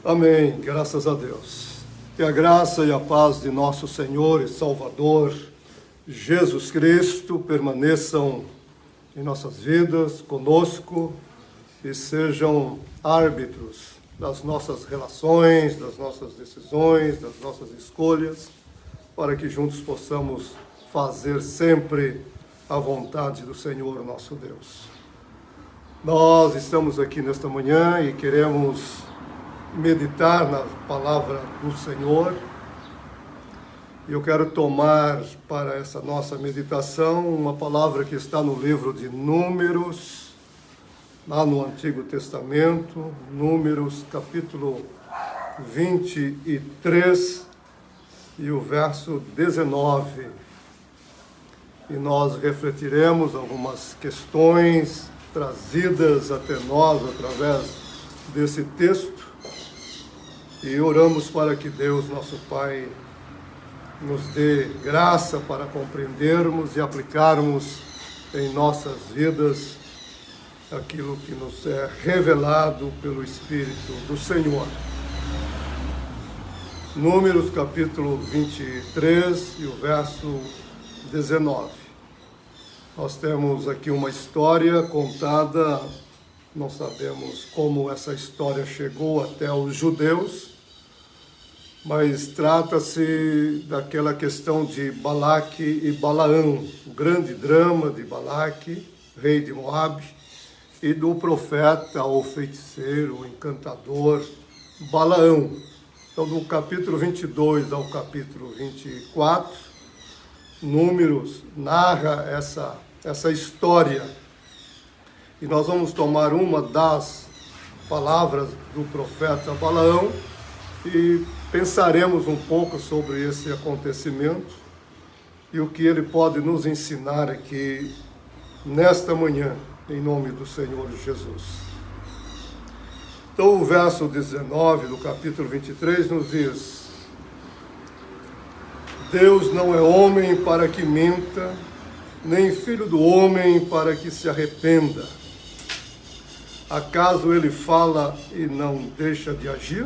Amém, graças a Deus. Que a graça e a paz de nosso Senhor e Salvador, Jesus Cristo, permaneçam em nossas vidas, conosco, e sejam árbitros das nossas relações, das nossas decisões, das nossas escolhas, para que juntos possamos fazer sempre a vontade do Senhor nosso Deus. Nós estamos aqui nesta manhã e queremos meditar na palavra do Senhor. Eu quero tomar para essa nossa meditação uma palavra que está no livro de Números, lá no Antigo Testamento, Números capítulo 23 e o verso 19. E nós refletiremos algumas questões trazidas até nós através desse texto. E oramos para que Deus, nosso Pai, nos dê graça para compreendermos e aplicarmos em nossas vidas aquilo que nos é revelado pelo Espírito do Senhor. Números capítulo 23 e o verso 19. Nós temos aqui uma história contada, não sabemos como essa história chegou até os judeus, mas trata-se daquela questão de Balaque e Balaão, o grande drama de Balaque, rei de Moabe, e do profeta ou feiticeiro, o encantador Balaão. Então, do capítulo 22 ao capítulo 24, Números narra essa história. E nós vamos tomar uma das palavras do profeta Balaão e pensaremos um pouco sobre esse acontecimento e o que ele pode nos ensinar aqui nesta manhã, em nome do Senhor Jesus. Então, o verso 19 do capítulo 23 nos diz: Deus não é homem para que minta, nem filho do homem para que se arrependa. Acaso ele fala e não deixa de agir?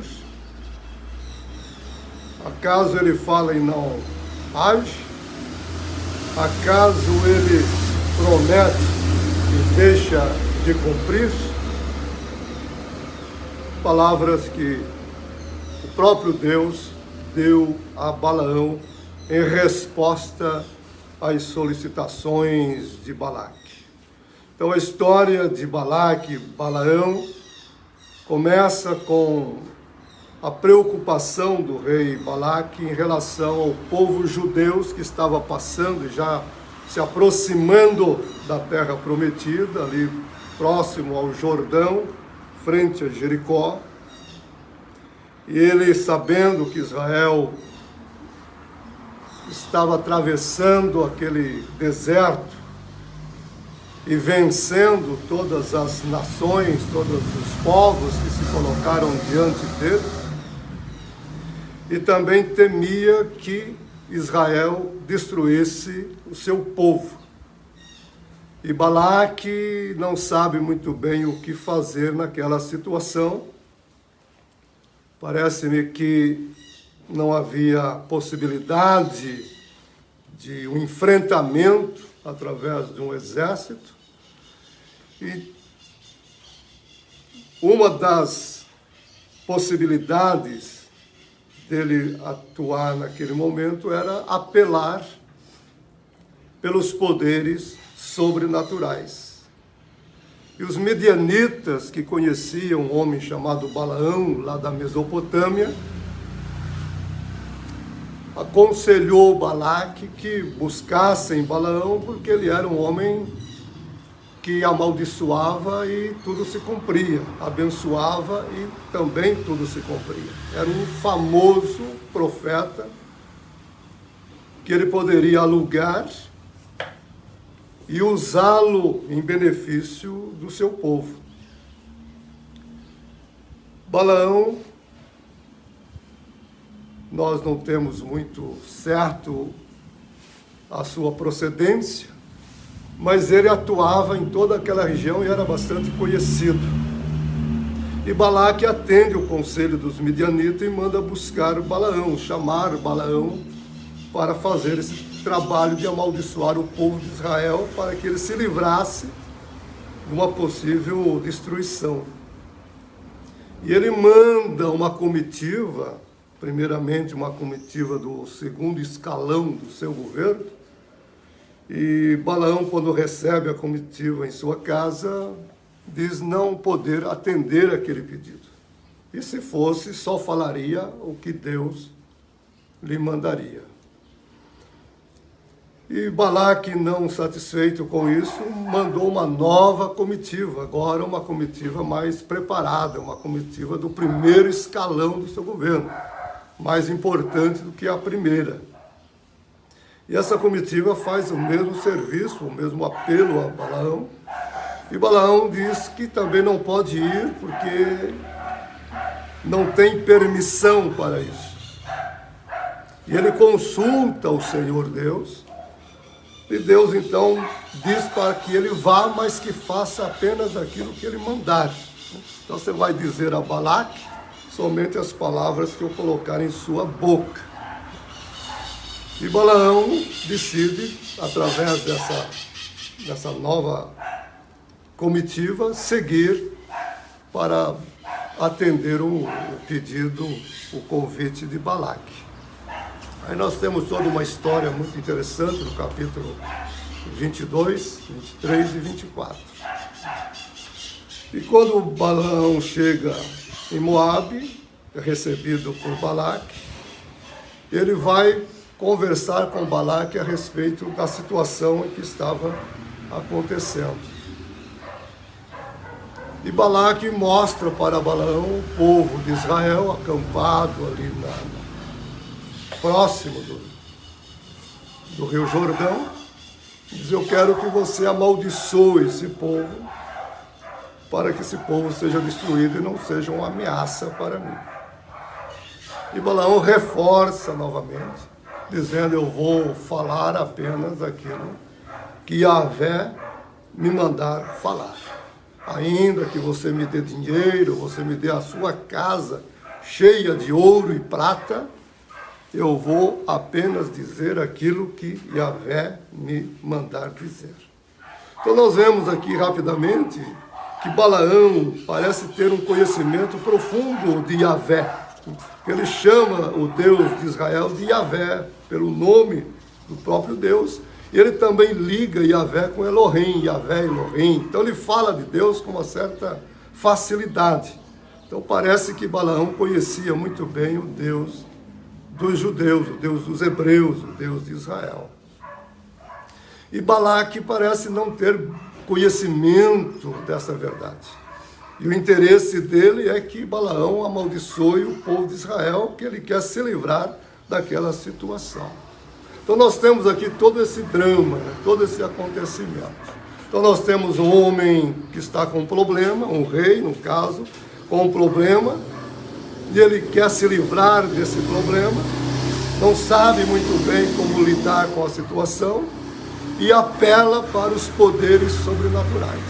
Acaso ele fala e não age? Acaso ele promete e deixa de cumprir? Palavras que o próprio Deus deu a Balaão em resposta às solicitações de Balaque. Então a história de Balaque e Balaão começa com a preocupação do rei Balaque em relação ao povo judeu que estava passando e já se aproximando da terra prometida, ali próximo ao Jordão, frente a Jericó. E ele, sabendo que Israel estava atravessando aquele deserto e vencendo todas as nações, todos os povos que se colocaram diante dele, e também temia que Israel destruísse o seu povo. E Balaque não sabe muito bem o que fazer naquela situação. Parece-me que não havia possibilidade de um enfrentamento através de um exército. E uma das possibilidades dele atuar naquele momento era apelar pelos poderes sobrenaturais. E os medianitas, que conheciam um homem chamado Balaão, lá da Mesopotâmia, aconselhou Balaque que buscassem Balaão, porque ele era um homem que amaldiçoava e tudo se cumpria, abençoava e também tudo se cumpria. Era um famoso profeta que ele poderia alugar e usá-lo em benefício do seu povo. Balaão, nós não temos muito certo a sua procedência, mas ele atuava em toda aquela região e era bastante conhecido. E Balaque atende o conselho dos midianitas e manda buscar Balaão, chamar Balaão para fazer esse trabalho de amaldiçoar o povo de Israel para que ele se livrasse de uma possível destruição. E ele manda uma comitiva, primeiramente uma comitiva do segundo escalão do seu governo, e Balaão, quando recebe a comitiva em sua casa, diz não poder atender aquele pedido. E se fosse, só falaria o que Deus lhe mandaria. E Balaque, não satisfeito com isso, mandou uma nova comitiva, agora uma comitiva mais preparada, uma comitiva do primeiro escalão do seu governo, mais importante do que a primeira. E essa comitiva faz o mesmo serviço, o mesmo apelo a Balaão, e Balaão diz que também não pode ir porque não tem permissão para isso. E ele consulta o Senhor Deus, e Deus então diz para que ele vá, mas que faça apenas aquilo que ele mandar. Então você vai dizer a Balaque somente as palavras que eu colocar em sua boca. E Balaão decide, através dessa nova comitiva, seguir para atender o pedido, o convite de Balaque. Aí nós temos toda uma história muito interessante no capítulo 22, 23 e 24. E quando Balaão chega em Moabe, é recebido por Balaque, ele vai conversar com Balaque a respeito da situação em que estava acontecendo. E Balaque mostra para Balaão o povo de Israel acampado ali próximo do Rio Jordão. Diz: eu quero que você amaldiçoe esse povo, para que esse povo seja destruído e não seja uma ameaça para mim. E Balaão reforça novamente, dizendo: eu vou falar apenas aquilo que Yahvé me mandar falar. Ainda que você me dê dinheiro, você me dê a sua casa cheia de ouro e prata, eu vou apenas dizer aquilo que Yahvé me mandar dizer. Então nós vemos aqui rapidamente que Balaão parece ter um conhecimento profundo de Yahvé. Ele chama o Deus de Israel de Yahvé, pelo nome do próprio Deus. E ele também liga Yahvé com Elohim, Yahvé, Elohim. Então ele fala de Deus com uma certa facilidade. Então parece que Balaão conhecia muito bem o Deus dos judeus, o Deus dos hebreus, o Deus de Israel. E Balaque parece não ter conhecimento dessa verdade. E o interesse dele é que Balaão amaldiçoe o povo de Israel, que ele quer se livrar daquela situação. Então nós temos aqui todo esse drama, né? Todo esse acontecimento. Então nós temos um homem que está com um problema, um rei, no caso, com um problema, e ele quer se livrar desse problema, não sabe muito bem como lidar com a situação e apela para os poderes sobrenaturais.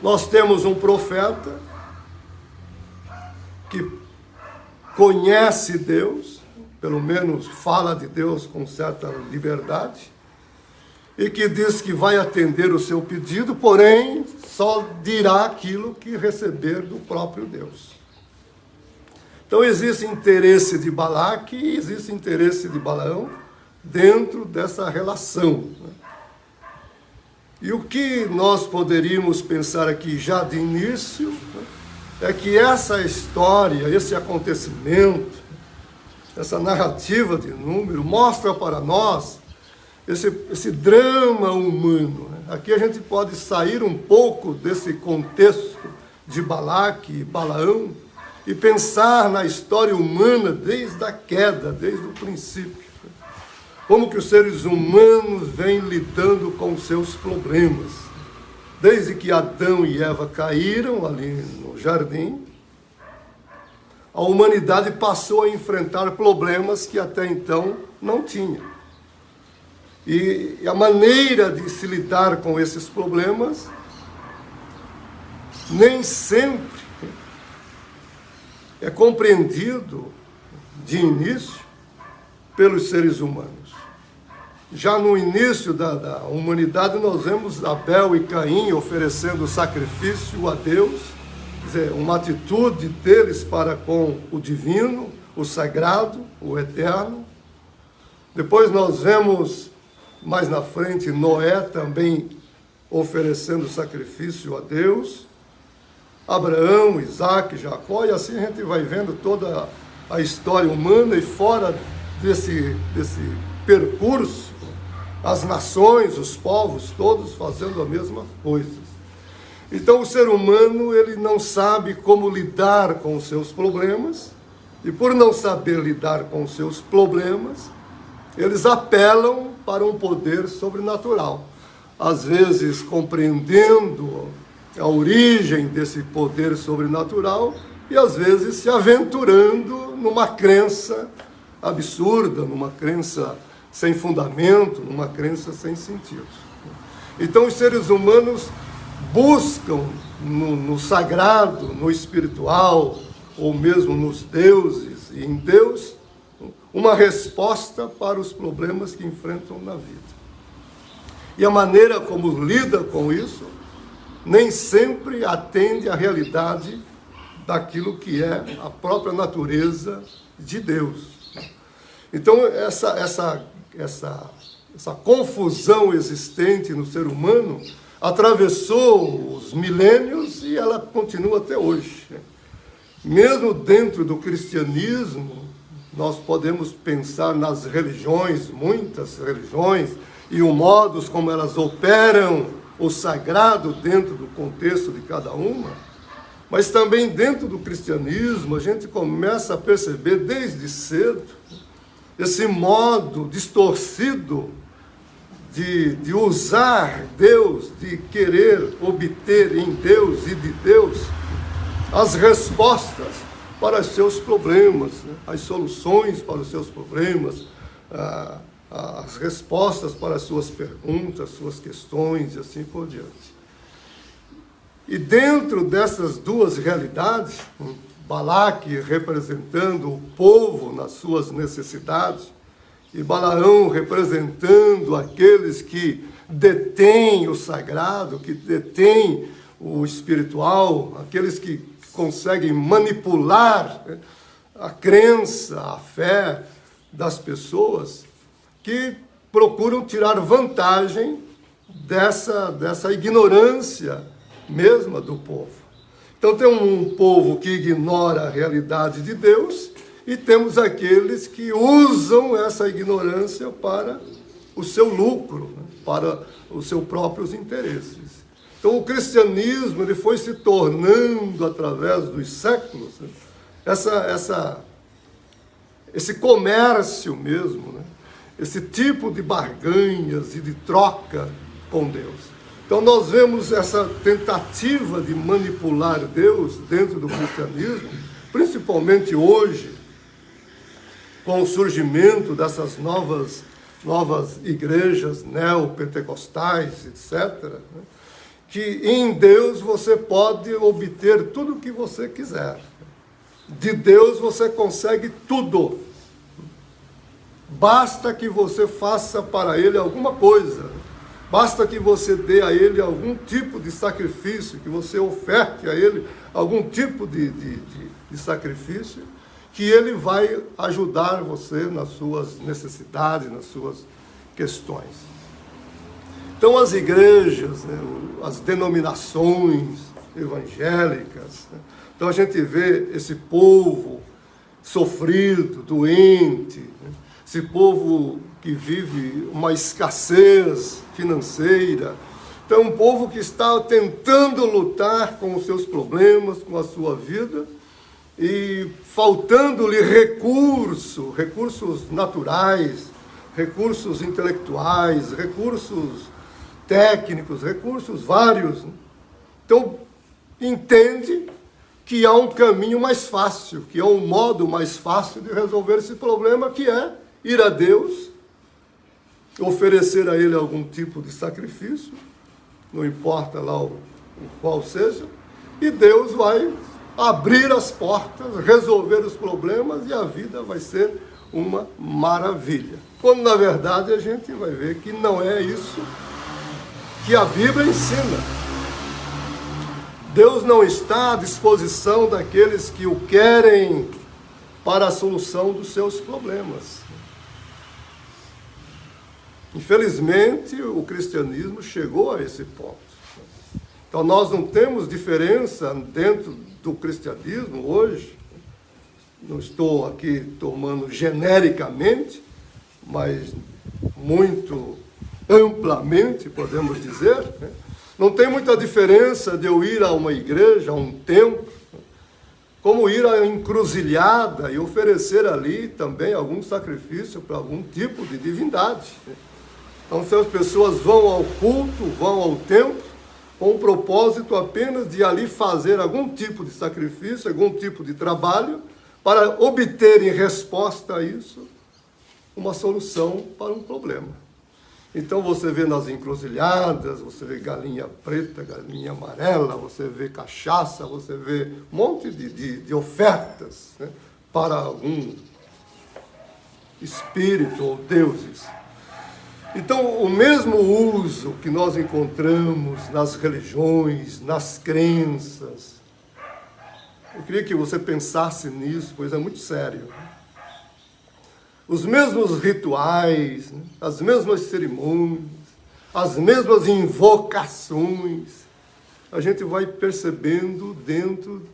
Nós temos um profeta que conhece Deus, pelo menos fala de Deus com certa liberdade, e que diz que vai atender o seu pedido, porém só dirá aquilo que receber do próprio Deus. Então existe interesse de Balaque e existe interesse de Balaão dentro dessa relação. E o que nós poderíamos pensar aqui já de início é que essa história, esse acontecimento, essa narrativa de Número mostra para nós esse drama humano. Aqui a gente pode sair um pouco desse contexto de Balaque e Balaão e pensar na história humana desde a queda, desde o princípio. Como que os seres humanos vêm lidando com os seus problemas. Desde que Adão e Eva caíram ali no jardim, a humanidade passou a enfrentar problemas que até então não tinha. E a maneira de se lidar com esses problemas nem sempre é compreendido de início pelos seres humanos. Já no início da humanidade, nós vemos Abel e Caim oferecendo sacrifício a Deus, quer dizer, uma atitude deles para com o divino, o sagrado, o eterno. Depois nós vemos, mais na frente, Noé também oferecendo sacrifício a Deus, Abraão, Isaac, Jacó, e assim a gente vai vendo toda a história humana, e fora desse percurso, as nações, os povos, todos fazendo a mesma coisa. Então o ser humano, ele não sabe como lidar com os seus problemas, e por não saber lidar com os seus problemas, eles apelam para um poder sobrenatural. Às vezes compreendendo a origem desse poder sobrenatural, e às vezes se aventurando numa crença absurda, numa crença sem fundamento, numa crença sem sentido. Então os seres humanos buscam no sagrado, no espiritual, ou mesmo nos deuses e em Deus, uma resposta para os problemas que enfrentam na vida. E a maneira como lida com isso nem sempre atende à realidade daquilo que é a própria natureza de Deus. Então essa confusão existente no ser humano atravessou os milênios e ela continua até hoje. Mesmo dentro do cristianismo, nós podemos pensar nas religiões, muitas religiões, e os modos como elas operam o sagrado dentro do contexto de cada uma, mas também dentro do cristianismo a gente começa a perceber desde cedo esse modo distorcido de usar Deus, de querer obter em Deus e de Deus as respostas para os seus problemas, as soluções para os seus problemas, as respostas para as suas perguntas, suas questões e assim por diante. E dentro dessas duas realidades, Balaque representando o povo nas suas necessidades, e Balaão representando aqueles que detêm o sagrado, que detêm o espiritual, aqueles que conseguem manipular a crença, a fé das pessoas, que procuram tirar vantagem dessa ignorância mesma do povo. Então tem um povo que ignora a realidade de Deus, e temos aqueles que usam essa ignorância para o seu lucro, para os seus próprios interesses. Então o cristianismo ele foi se tornando, através dos séculos, esse comércio mesmo, esse tipo de barganhas e de troca com Deus. Então nós vemos essa tentativa de manipular Deus dentro do cristianismo, principalmente hoje, com o surgimento dessas novas igrejas neopentecostais, etc., que em Deus você pode obter tudo o que você quiser. De Deus você consegue tudo. Basta que você faça para Ele alguma coisa. Basta que você dê a Ele algum tipo de sacrifício, que você oferte a Ele algum tipo de sacrifício, que Ele vai ajudar você nas suas necessidades, nas suas questões. Então as igrejas, as denominações evangélicas, então a gente vê esse povo sofrido, doente, esse povo que vive uma escassez financeira. Então, um povo que está tentando lutar com os seus problemas, com a sua vida, e faltando-lhe recursos naturais, recursos intelectuais, recursos técnicos, recursos vários. Então, entende que há um caminho mais fácil, que há um modo mais fácil de resolver esse problema, que é ir a Deus, oferecer a Ele algum tipo de sacrifício, não importa lá o qual seja, e Deus vai abrir as portas, resolver os problemas e a vida vai ser uma maravilha. Quando na verdade a gente vai ver que não é isso que a Bíblia ensina. Deus não está à disposição daqueles que o querem para a solução dos seus problemas. Infelizmente, o cristianismo chegou a esse ponto. Então, nós não temos diferença dentro do cristianismo hoje. Não estou aqui tomando genericamente, mas muito amplamente, podemos dizer, né? Não tem muita diferença de eu ir a uma igreja, a um templo, como ir à encruzilhada e oferecer ali também algum sacrifício para algum tipo de divindade. Então, se as pessoas vão ao culto, vão ao templo, com o propósito apenas de ali fazer algum tipo de sacrifício, algum tipo de trabalho, para obter em resposta a isso uma solução para um problema. Então você vê nas encruzilhadas, você vê galinha preta, galinha amarela, você vê cachaça, você vê um monte de ofertas, né, para algum espírito ou deuses. Então, o mesmo uso que nós encontramos nas religiões, nas crenças, eu queria que você pensasse nisso, pois é muito sério. Os mesmos rituais, né, as mesmas cerimônias, as mesmas invocações, a gente vai percebendo dentro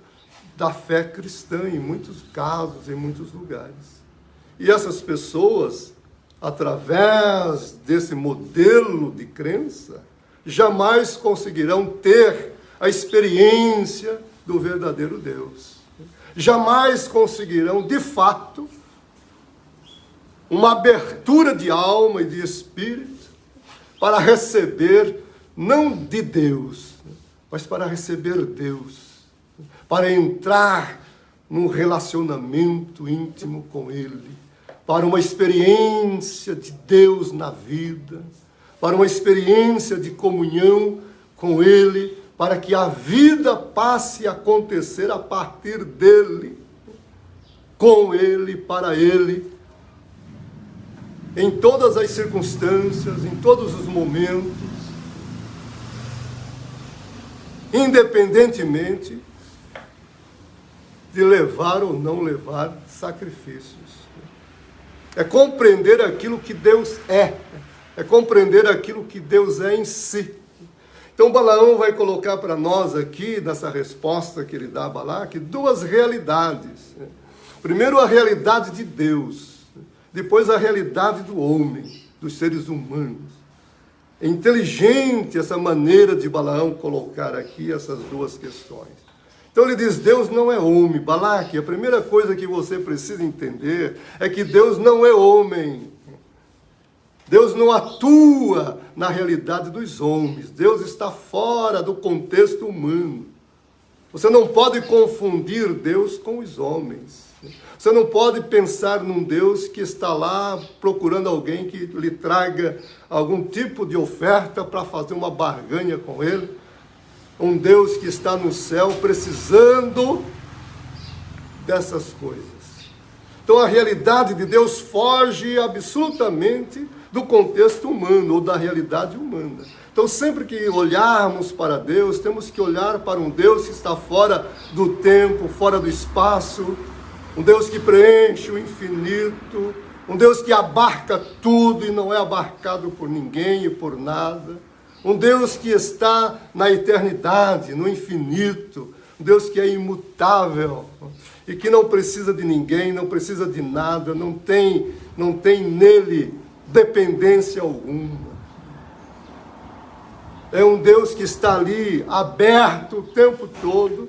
da fé cristã, em muitos casos, em muitos lugares. E essas pessoas, através desse modelo de crença, jamais conseguirão ter a experiência do verdadeiro Deus. Jamais conseguirão, de fato, uma abertura de alma e de espírito para receber, não de Deus, mas para receber Deus, para entrar num relacionamento íntimo com Ele, para uma experiência de Deus na vida, para uma experiência de comunhão com Ele, para que a vida passe a acontecer a partir dEle, com Ele, para Ele, em todas as circunstâncias, em todos os momentos, independentemente de levar ou não levar sacrifícios. É compreender aquilo que Deus é compreender aquilo que Deus é em si. Então Balaão vai colocar para nós aqui, nessa resposta que ele dá a Balaque, duas realidades. Primeiro, a realidade de Deus. Depois, a realidade do homem, dos seres humanos. É inteligente essa maneira de Balaão colocar aqui essas duas questões. Então ele diz, Deus não é homem. Balaque, a primeira coisa que você precisa entender é que Deus não é homem. Deus não atua na realidade dos homens. Deus está fora do contexto humano. Você não pode confundir Deus com os homens. Você não pode pensar num Deus que está lá procurando alguém que lhe traga algum tipo de oferta para fazer uma barganha com ele. Um Deus que está no céu precisando dessas coisas. Então a realidade de Deus foge absolutamente do contexto humano ou da realidade humana. Então sempre que olharmos para Deus, temos que olhar para um Deus que está fora do tempo, fora do espaço, um Deus que preenche o infinito, um Deus que abarca tudo e não é abarcado por ninguém e por nada, um Deus que está na eternidade, no infinito, um Deus que é imutável e que não precisa de ninguém, não precisa de nada, não tem nele dependência alguma. É um Deus que está ali aberto o tempo todo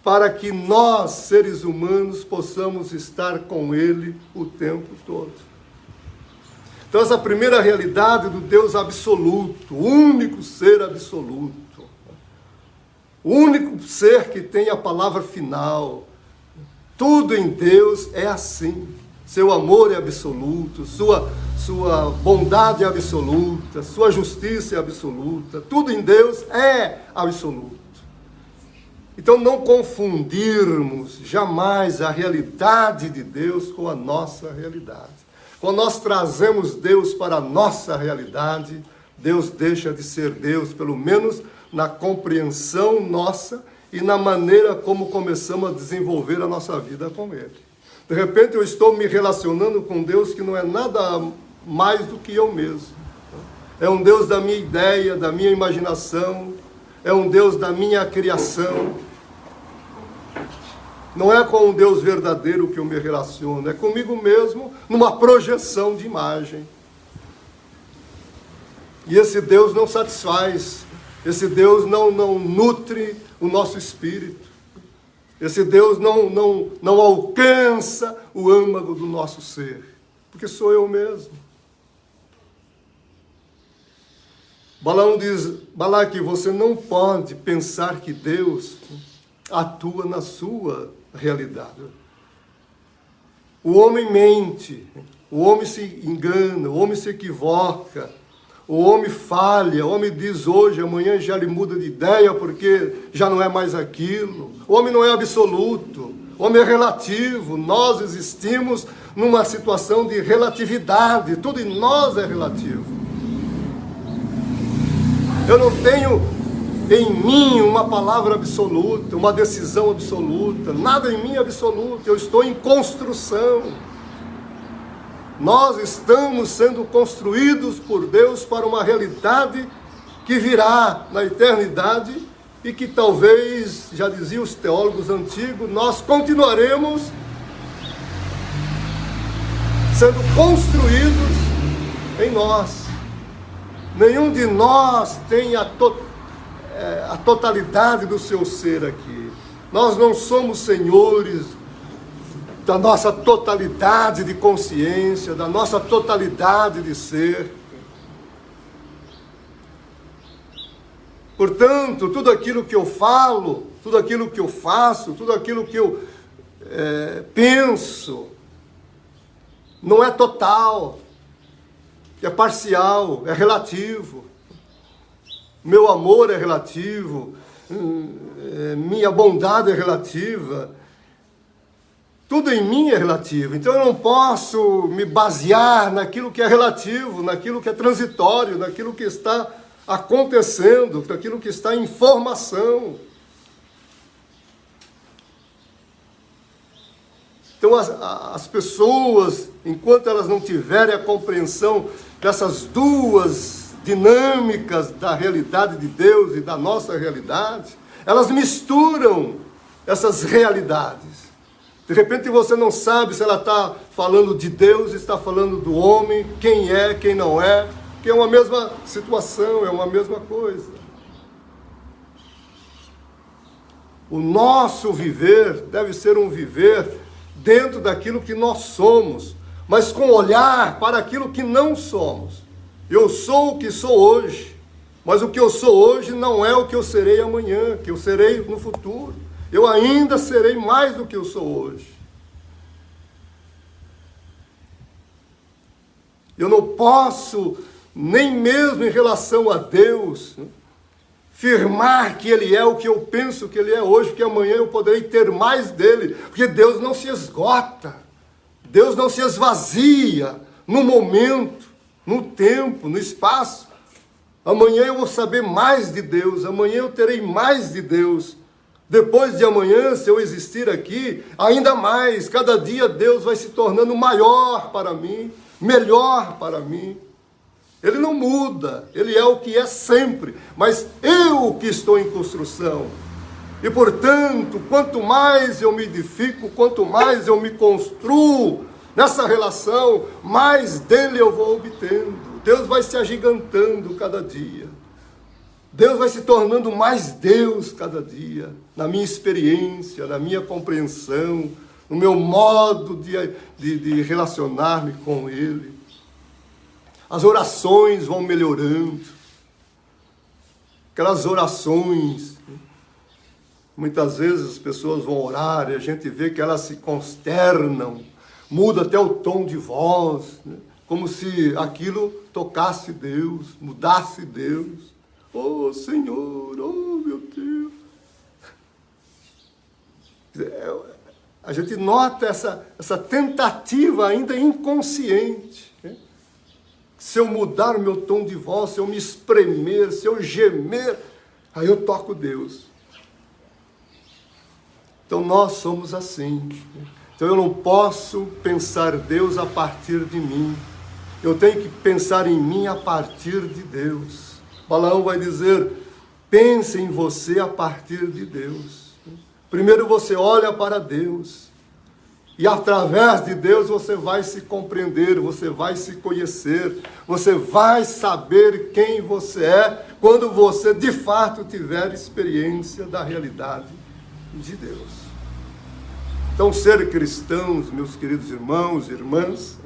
para que nós, seres humanos, possamos estar com Ele o tempo todo. Então essa primeira realidade do Deus absoluto, o único ser absoluto, o único ser que tem a palavra final. Tudo em Deus é assim. Seu amor é absoluto, sua bondade é absoluta, sua justiça é absoluta. Tudo em Deus é absoluto. Então, não confundirmos jamais a realidade de Deus com a nossa realidade. Quando nós trazemos Deus para a nossa realidade, Deus deixa de ser Deus, pelo menos na compreensão nossa e na maneira como começamos a desenvolver a nossa vida com Ele. De repente, eu estou me relacionando com Deus que não é nada mais do que eu mesmo. É um Deus da minha ideia, da minha imaginação, é um Deus da minha criação. Não é com um Deus verdadeiro que eu me relaciono, é comigo mesmo, numa projeção de imagem. E esse Deus não satisfaz, esse Deus não nutre o nosso espírito, esse Deus não alcança o âmago do nosso ser, porque sou eu mesmo. Balaão diz, Balaque, você não pode pensar que Deus atua na sua realidade. O homem mente, o homem se engana, o homem se equivoca, o homem falha, o homem diz hoje, amanhã já lhe muda de ideia porque já não é mais aquilo. O homem não é absoluto, o homem é relativo. Nós existimos numa situação de relatividade, tudo em nós é relativo. Eu não tenho em mim uma palavra absoluta, uma decisão absoluta, nada em mim é absoluto, eu estou em construção. Nós estamos sendo construídos por Deus para uma realidade que virá na eternidade e que talvez, já diziam os teólogos antigos, nós continuaremos sendo construídos em nós. Nenhum de nós tem a totalidade do seu ser aqui. Nós não somos senhores da nossa totalidade de consciência, da nossa totalidade de ser. Portanto, tudo aquilo que eu falo, tudo aquilo que eu faço, tudo aquilo que eu penso, não é total. É parcial, é relativo. Meu amor é relativo, minha bondade é relativa. Tudo em mim é relativo. Então eu não posso me basear naquilo que é relativo, naquilo que é transitório, naquilo que está acontecendo, naquilo que está em formação. Então as pessoas, enquanto elas não tiverem a compreensão dessas duas dinâmicas da realidade de Deus e da nossa realidade, elas misturam essas realidades. De repente você não sabe se ela está falando de Deus, está falando do homem, quem é, quem não é, que é uma mesma situação, é uma mesma coisa. O nosso viver deve ser um viver dentro daquilo que nós somos, mas com olhar para aquilo que não somos. Eu sou o que sou hoje, mas o que eu sou hoje não é o que eu serei amanhã, que eu serei no futuro. Eu ainda serei mais do que eu sou hoje. Eu não posso, nem mesmo em relação a Deus, afirmar que Ele é o que eu penso que Ele é hoje, porque amanhã eu poderei ter mais dEle, porque Deus não se esgota, Deus não se esvazia no momento, no tempo, no espaço. Amanhã eu vou saber mais de Deus, amanhã eu terei mais de Deus. Depois de amanhã, se eu existir aqui, ainda mais, cada dia Deus vai se tornando maior para mim, melhor para mim. Ele não muda, Ele é o que é sempre, mas eu que estou em construção. E, portanto, quanto mais eu me edifico, quanto mais eu me construo nessa relação, mais dele eu vou obtendo. Deus vai se agigantando cada dia. Deus vai se tornando mais Deus cada dia, na minha experiência, na minha compreensão, no meu modo de relacionar-me com Ele. As orações vão melhorando. Aquelas orações, muitas vezes as pessoas vão orar e a gente vê que elas se consternam, muda até o tom de voz, né? Como se aquilo tocasse Deus, mudasse Deus. Oh Senhor, oh meu Deus. A gente nota essa tentativa ainda inconsciente. Né? Se eu mudar o meu tom de voz, se eu me espremer, se eu gemer, aí eu toco Deus. Então nós somos assim. Então eu não posso pensar Deus a partir de mim. Eu tenho que pensar em mim a partir de Deus. Balaão vai dizer, pense em você a partir de Deus. Primeiro você olha para Deus. E através de Deus você vai se compreender, você vai se conhecer, você vai saber quem você é quando você de fato tiver experiência da realidade de Deus. Então, ser cristãos, meus queridos irmãos e irmãs,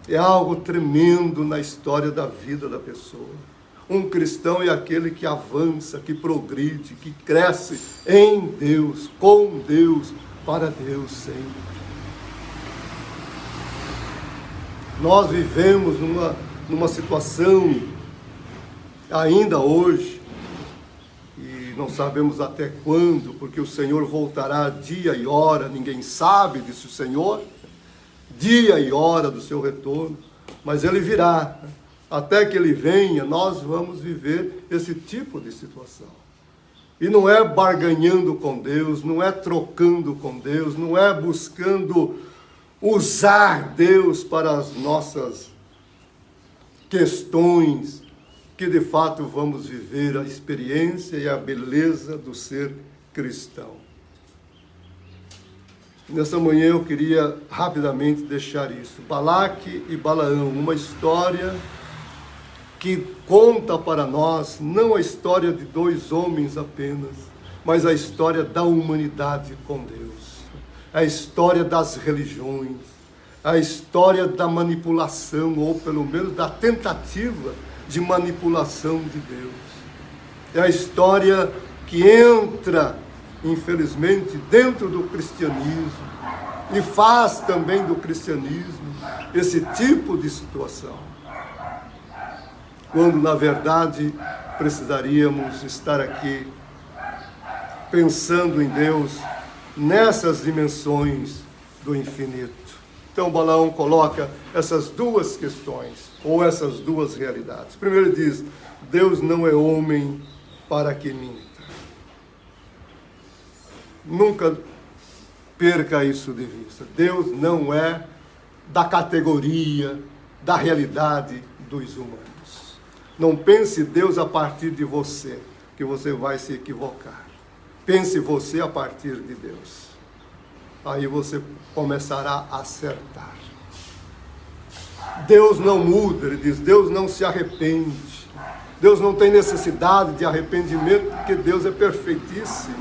é algo tremendo na história da vida da pessoa. Um cristão é aquele que avança, que progride, que cresce em Deus, com Deus, para Deus sempre. Nós vivemos numa situação, ainda hoje, não sabemos até quando, porque o Senhor voltará dia e hora, ninguém sabe disso, o Senhor, dia e hora do seu retorno, mas Ele virá. Até que Ele venha, nós vamos viver esse tipo de situação. E não é barganhando com Deus, não é trocando com Deus, não é buscando usar Deus para as nossas questões, que de fato vamos viver a experiência e a beleza do ser cristão. Nessa manhã eu queria rapidamente deixar isso. Balaque e Balaão, uma história que conta para nós, não a história de dois homens apenas, mas a história da humanidade com Deus, a história das religiões, a história da manipulação, ou pelo menos da tentativa de manipulação de Deus. É a história que entra, infelizmente, dentro do cristianismo e faz também do cristianismo esse tipo de situação. Quando, na verdade, precisaríamos estar aqui pensando em Deus nessas dimensões do infinito. Então, Balaão coloca essas duas questões, ou essas duas realidades. Primeiro ele diz, Deus não é homem para que minta. Nunca perca isso de vista. Deus não é da categoria, da realidade dos humanos. Não pense Deus a partir de você, que você vai se equivocar. Pense você a partir de Deus. Aí você começará a acertar. Deus não muda, ele diz, Deus não se arrepende. Deus não tem necessidade de arrependimento, porque Deus é perfeitíssimo.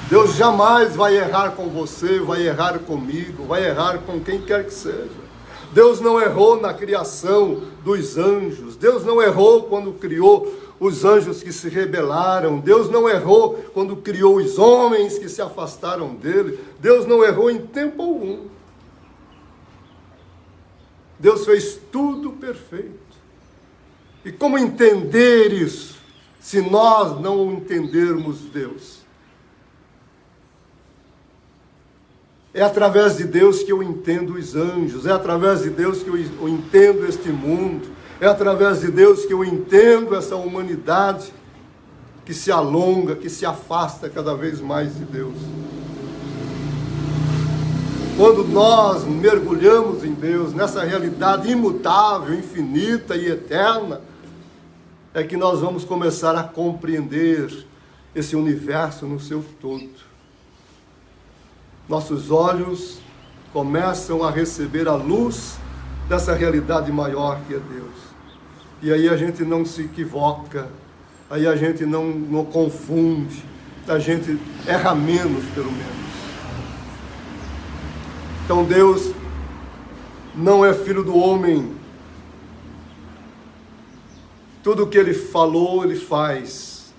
Deus jamais vai errar com você, vai errar comigo, vai errar com quem quer que seja. Deus não errou na criação dos anjos. Deus não errou quando criou os anjos que se rebelaram. Deus não errou quando criou os homens que se afastaram dele. Deus não errou em tempo algum. Deus fez tudo perfeito. E como entender isso, se nós não entendermos Deus? É através de Deus que eu entendo os anjos, é através de Deus que eu entendo este mundo, é através de Deus que eu entendo essa humanidade que se alonga, que se afasta cada vez mais de Deus. Quando nós mergulhamos em Deus, nessa realidade imutável, infinita e eterna, é que nós vamos começar a compreender esse universo no seu todo. Nossos olhos começam a receber a luz dessa realidade maior que é Deus. E aí a gente não se equivoca, aí a gente não confunde, a gente erra menos, pelo menos. Então Deus não é filho do homem. Tudo que Ele falou, Ele faz.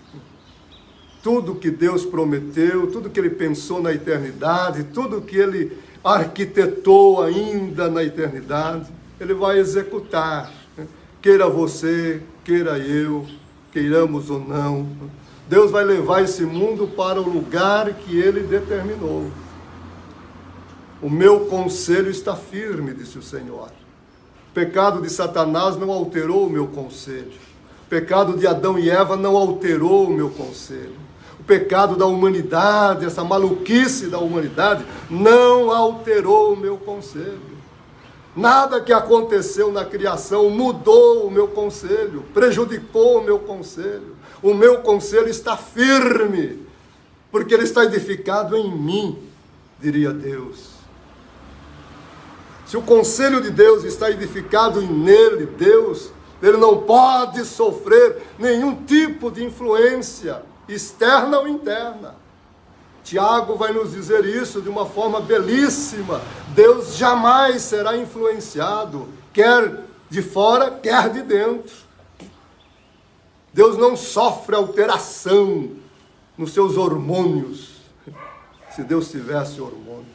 Tudo que Deus prometeu, tudo que Ele pensou na eternidade, tudo que Ele arquitetou ainda na eternidade, Ele vai executar. Queira você, queira eu, queiramos ou não. Deus vai levar esse mundo para o lugar que Ele determinou. O meu conselho está firme, disse o Senhor. O pecado de Satanás não alterou o meu conselho. O pecado de Adão e Eva não alterou o meu conselho. O pecado da humanidade, essa maluquice da humanidade, não alterou o meu conselho. Nada que aconteceu na criação mudou o meu conselho, prejudicou o meu conselho. O meu conselho está firme, porque ele está edificado em mim, diria Deus. Se o conselho de Deus está edificado nele, Deus, ele não pode sofrer nenhum tipo de influência, externa ou interna. Tiago vai nos dizer isso de uma forma belíssima. Deus jamais será influenciado, quer de fora, quer de dentro. Deus não sofre alteração nos seus hormônios. Se Deus tivesse hormônios.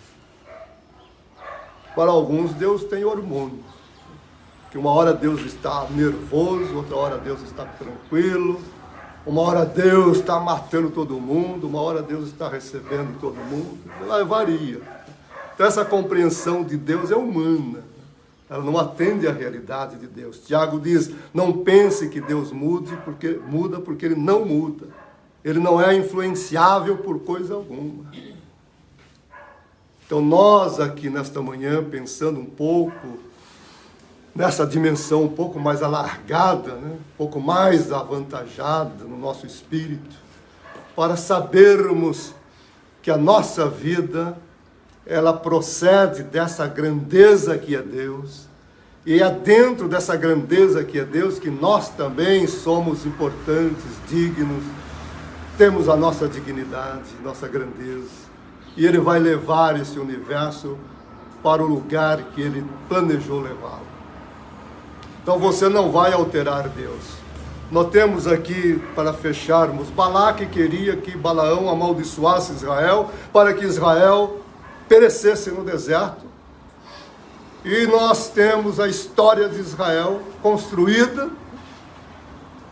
Para alguns, Deus tem hormônios. Que uma hora Deus está nervoso, outra hora Deus está tranquilo. Uma hora Deus está matando todo mundo, uma hora Deus está recebendo todo mundo. Ela varia. Então essa compreensão de Deus é humana. Ela não atende à realidade de Deus. Tiago diz, não pense que Deus muda porque Ele não muda. Ele não é influenciável por coisa alguma. Então nós aqui nesta manhã, pensando um pouco nessa dimensão um pouco mais alargada, né? Um pouco mais avantajada no nosso espírito, para sabermos que a nossa vida, ela procede dessa grandeza que é Deus, e é dentro dessa grandeza que é Deus que nós também somos importantes, dignos, temos a nossa dignidade, nossa grandeza. E Ele vai levar esse universo para o lugar que Ele planejou levá-lo. Então você não vai alterar Deus. Nós temos aqui, para fecharmos, Balaque queria que Balaão amaldiçoasse Israel, para que Israel perecesse no deserto. E nós temos a história de Israel construída.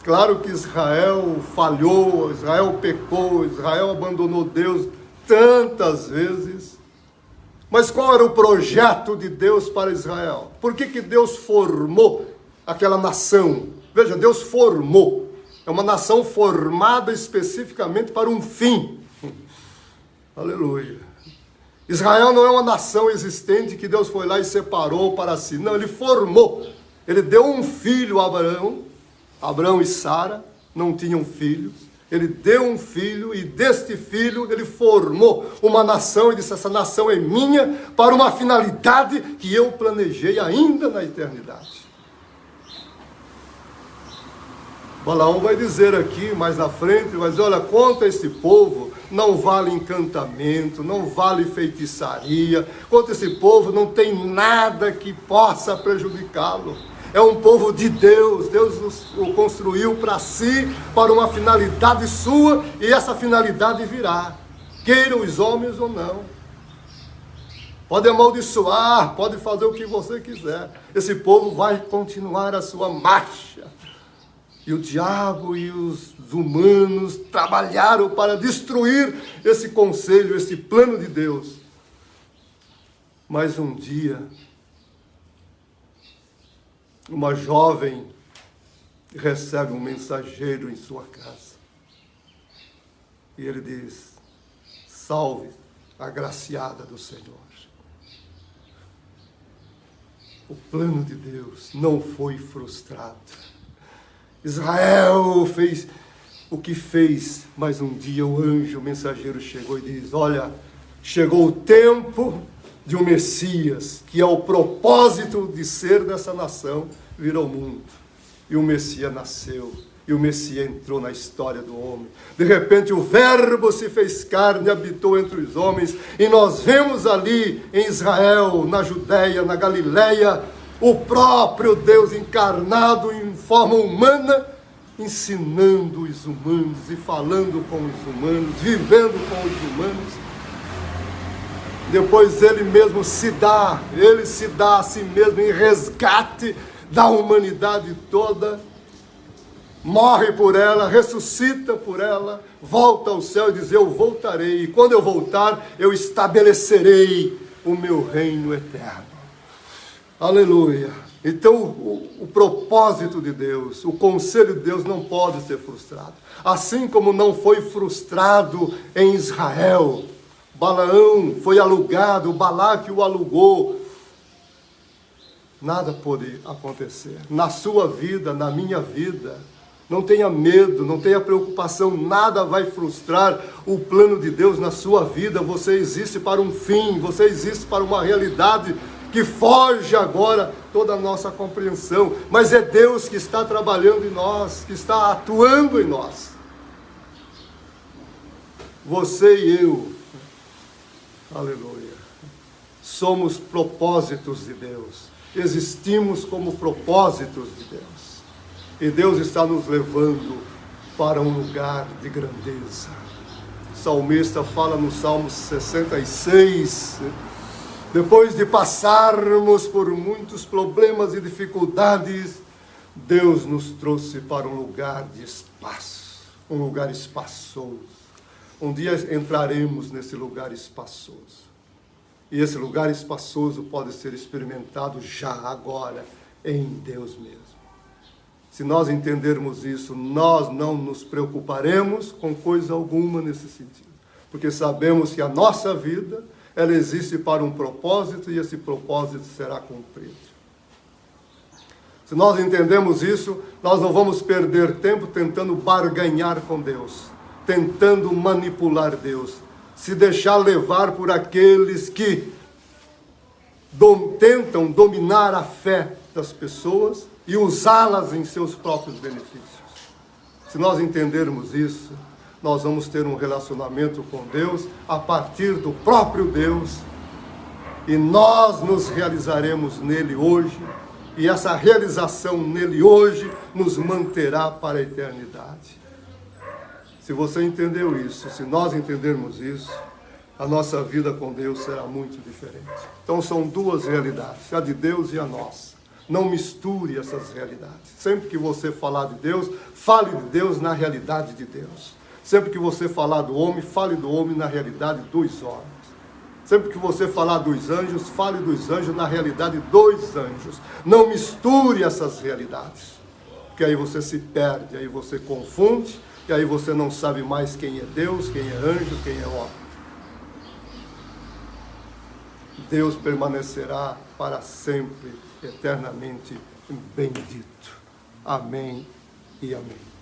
Claro que Israel falhou, Israel pecou, Israel abandonou Deus tantas vezes. Mas qual era o projeto de Deus para Israel? Por que Deus formou aquela nação? Veja, Deus formou. É uma nação formada especificamente para um fim. Aleluia. Israel não é uma nação existente que Deus foi lá e separou para si. Não, Ele formou. Ele deu um filho a Abraão. Abraão e Sara não tinham filhos. Ele deu um filho e deste filho Ele formou uma nação e disse, essa nação é minha para uma finalidade que eu planejei ainda na eternidade. Balaão vai dizer aqui, mais na frente, vai dizer, olha, contra esse povo não vale encantamento, não vale feitiçaria, contra esse povo não tem nada que possa prejudicá-lo. É um povo de Deus, Deus o construiu para si, para uma finalidade sua, e essa finalidade virá, queiram os homens ou não. Pode amaldiçoar, pode fazer o que você quiser, esse povo vai continuar a sua marcha. E o diabo e os humanos trabalharam para destruir esse conselho, esse plano de Deus. Mas um dia, uma jovem recebe um mensageiro em sua casa. E ele diz, salve, agraciada do Senhor. O plano de Deus não foi frustrado. Israel fez o que fez, mas um dia o anjo, o mensageiro chegou e diz, olha, chegou o tempo de um Messias, que é o propósito de ser dessa nação, vir ao mundo. E o Messias nasceu, e o Messias entrou na história do homem. De repente o Verbo se fez carne e habitou entre os homens, e nós vemos ali em Israel, na Judéia, na Galileia, o próprio Deus encarnado em forma humana, ensinando os humanos e falando com os humanos, vivendo com os humanos. Depois ele mesmo se dá a si mesmo em resgate da humanidade toda. morre por ela, ressuscita por ela, volta ao céu e diz: eu voltarei, e quando eu voltar, eu estabelecerei o meu reino eterno. Aleluia! Então, o propósito de Deus, o conselho de Deus não pode ser frustrado. Assim como não foi frustrado em Israel, Balaão foi alugado, Balaque o alugou. Nada pode acontecer na sua vida, na minha vida. Não tenha medo, não tenha preocupação, nada vai frustrar o plano de Deus na sua vida. Você existe para um fim, você existe para uma realidade que foge agora toda a nossa compreensão. Mas é Deus que está trabalhando em nós, que está atuando em nós. Você e eu, aleluia, somos propósitos de Deus. Existimos como propósitos de Deus. E Deus está nos levando para um lugar de grandeza. O salmista fala no Salmo 66, depois de passarmos por muitos problemas e dificuldades, Deus nos trouxe para um lugar de espaço, um lugar espaçoso. Um dia entraremos nesse lugar espaçoso. E esse lugar espaçoso pode ser experimentado já, agora, em Deus mesmo. Se nós entendermos isso, nós não nos preocuparemos com coisa alguma nesse sentido. Porque sabemos que a nossa vida, ela existe para um propósito e esse propósito será cumprido. Se nós entendemos isso, nós não vamos perder tempo tentando barganhar com Deus, tentando manipular Deus, se deixar levar por aqueles que tentam dominar a fé das pessoas e usá-las em seus próprios benefícios. Se nós entendermos isso, nós vamos ter um relacionamento com Deus a partir do próprio Deus, e nós nos realizaremos nele hoje, e essa realização nele hoje nos manterá para a eternidade. Se você entendeu isso, se nós entendermos isso, a nossa vida com Deus será muito diferente. Então são duas realidades, a de Deus e a nossa. Não misture essas realidades. Sempre que você falar de Deus, fale de Deus na realidade de Deus. Sempre que você falar do homem, fale do homem na realidade dos homens. Sempre que você falar dos anjos, fale dos anjos na realidade dos anjos. Não misture essas realidades, porque aí você se perde, aí você confunde, e aí você não sabe mais quem é Deus, quem é anjo, quem é homem. Deus permanecerá para sempre, eternamente bendito. Amém e amém.